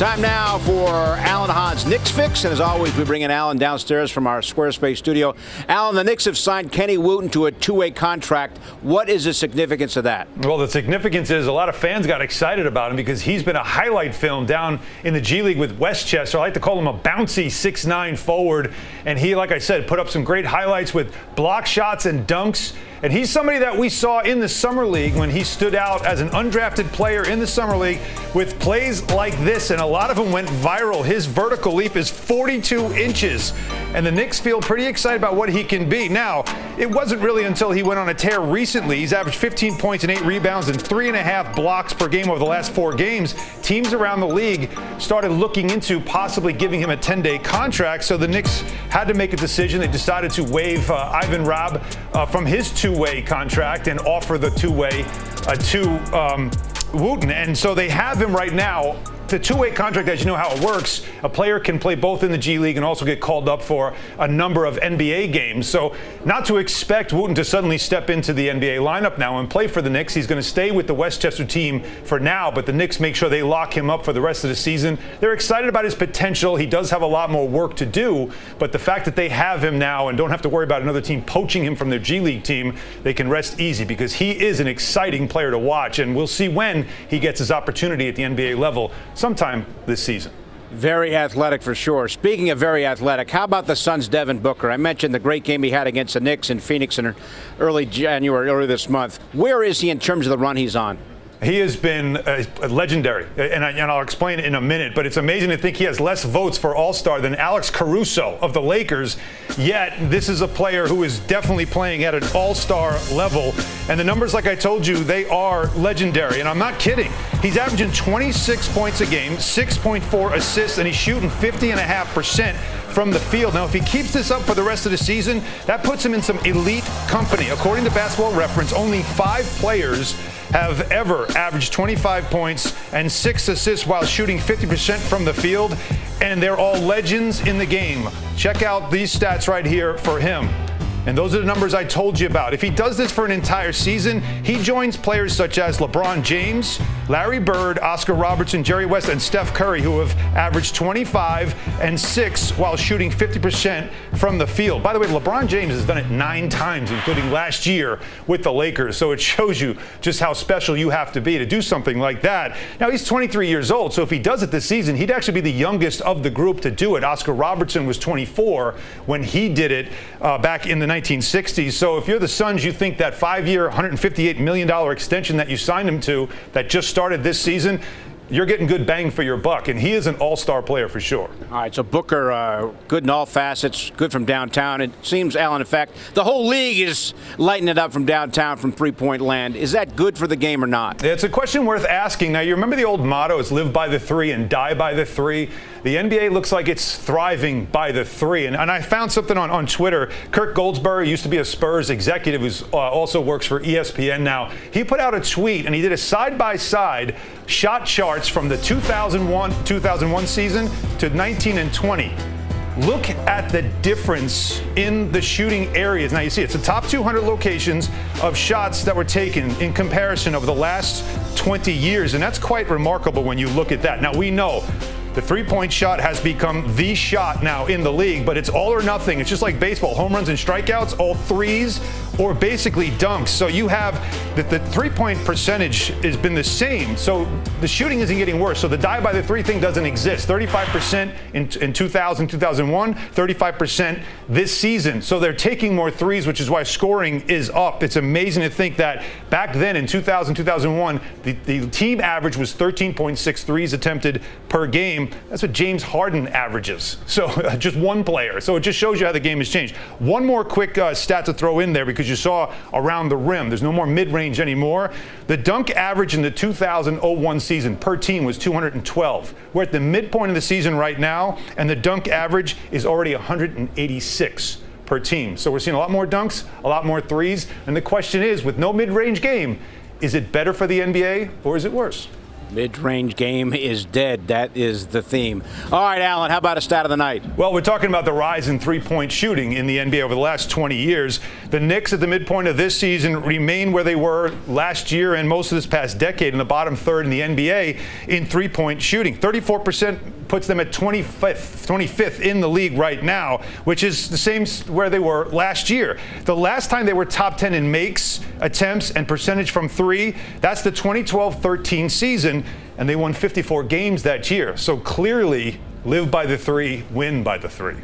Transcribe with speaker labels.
Speaker 1: Time now for Alan Hahn's Knicks Fix, and as always, we bring in Alan downstairs from our Squarespace studio. Alan, the Knicks have signed Kenny Wooten to a two-way contract. What is the significance of that?
Speaker 2: Well, the significance is a lot of fans got excited about him because he's been a highlight film down in the G League with Westchester. I like to call him a bouncy 6'9" forward, and he, like I said, put up some great highlights with block shots and dunks. And he's somebody that we saw in the Summer League when he stood out as an undrafted player in the Summer League with plays like this, and a lot of them went viral. His vertical leap is 42 inches, and the Knicks feel pretty excited about what he can be. Now, it wasn't really until he went on a tear recently. He's averaged 15 points and 8 rebounds and 3.5 blocks per game over the last 4 games. Teams around the league started looking into possibly giving him a 10-day contract, so the Knicks had to make a decision. They decided to waive Ivan Rabb from his two-way contract and offer the two-way to Wooten. And so they have him right now. The two-way contract, as you know how it works, a player can play both in the G League and also get called up for a number of NBA games. So not to expect Wooten to suddenly step into the NBA lineup now and play for the Knicks. He's going to stay with the Westchester team for now, but the Knicks make sure they lock him up for the rest of the season. They're excited about his potential. He does have a lot more work to do, but the fact that they have him now and don't have to worry about another team poaching him from their G League team, they can rest easy because he is an exciting player to watch, and we'll see when he gets his opportunity at the NBA level sometime this season.
Speaker 1: Very athletic for sure. Speaking of very athletic, how about the Suns' Devin Booker? I mentioned the great game he had against the Knicks in Phoenix in early this month. Where is he in terms of the run he's on?
Speaker 2: He has been legendary, and I'll explain it in a minute, but it's amazing to think he has less votes for All-Star than Alex Caruso of the Lakers, yet this is a player who is definitely playing at an All-Star level, and the numbers, like I told you, they are legendary, and I'm not kidding. He's averaging 26 points a game, 6.4 assists, and he's shooting 50.5% from the field. Now, if he keeps this up for the rest of the season, that puts him in some elite company. According to Basketball Reference, only 5 players have ever averaged 25 points and 6 assists while shooting 50% from the field, and they're all legends in the game. Check out these stats right here for him. And those are the numbers I told you about. If he does this for an entire season, he joins players such as LeBron James, Larry Bird, Oscar Robertson, Jerry West, and Steph Curry, who have averaged 25 and 6 while shooting 50% from the field. By the way, LeBron James has done it 9 times, including last year with the Lakers. So it shows you just how special you have to be to do something like that. Now, he's 23 years old, so if he does it this season, he'd actually be the youngest of the group to do it. Oscar Robertson was 24 when he did it back in the 1960s. So if you're the Suns, you think that 5-year, $158 million extension that you signed him to that just started this season, you're getting good bang for your buck, and he is an all-star player for sure.
Speaker 1: All right, so Booker, good in all facets, good from downtown. It seems, Alan, in fact, the whole league is lighting it up from downtown, from three-point land. Is that good for the game or not?
Speaker 2: It's a question worth asking. Now, you remember the old motto, it's live by the 3 and die by the 3? The NBA looks like it's thriving by the 3. And I found something on Twitter. Kirk Goldsberry used to be a Spurs executive who also works for ESPN now. He put out a tweet, and he did a side-by-side shot charts from the 2001 season to 19 and 20. Look at the difference in the shooting areas. Now, you see it's the top 200 locations of shots that were taken in comparison over the last 20 years. And that's quite remarkable when you look at that. Now, we know the three-point shot has become the shot now in the league, but it's all or nothing. It's just like baseball, home runs and strikeouts, all threes or basically dunks. So you have the three-point percentage has been the same. So the shooting isn't getting worse. So the die by the 3 thing doesn't exist. 35% in 2000, 2001, 35% this season. So they're taking more threes, which is why scoring is up. It's amazing to think that back then in 2000, 2001, the team average was 13.6 threes attempted per game. That's what James Harden averages. So just one player. So it just shows you how the game has changed. One more quick stat to throw in there because you saw around the rim. There's no more mid-range anymore. The dunk average in the 2001 season per team was 212. We're at the midpoint of the season right now, and the dunk average is already 186 per team. So we're seeing a lot more dunks, a lot more threes. And the question is, with no mid-range game, is it better for the NBA or is it worse?
Speaker 1: Mid-range game is dead. That is the theme. All right, Alan, how about a stat of the night?
Speaker 2: Well, we're talking about the rise in three-point shooting in the NBA over the last 20 years. The Knicks at the midpoint of this season remain where they were last year and most of this past decade in the bottom third in the NBA in three-point shooting. 34% puts them at 25th in the league right now, which is the same where they were last year. The last time they were top 10 in makes, attempts, and percentage from three, that's the 2012-13 season, and they won 54 games that year. So clearly, live by the three, win by the three.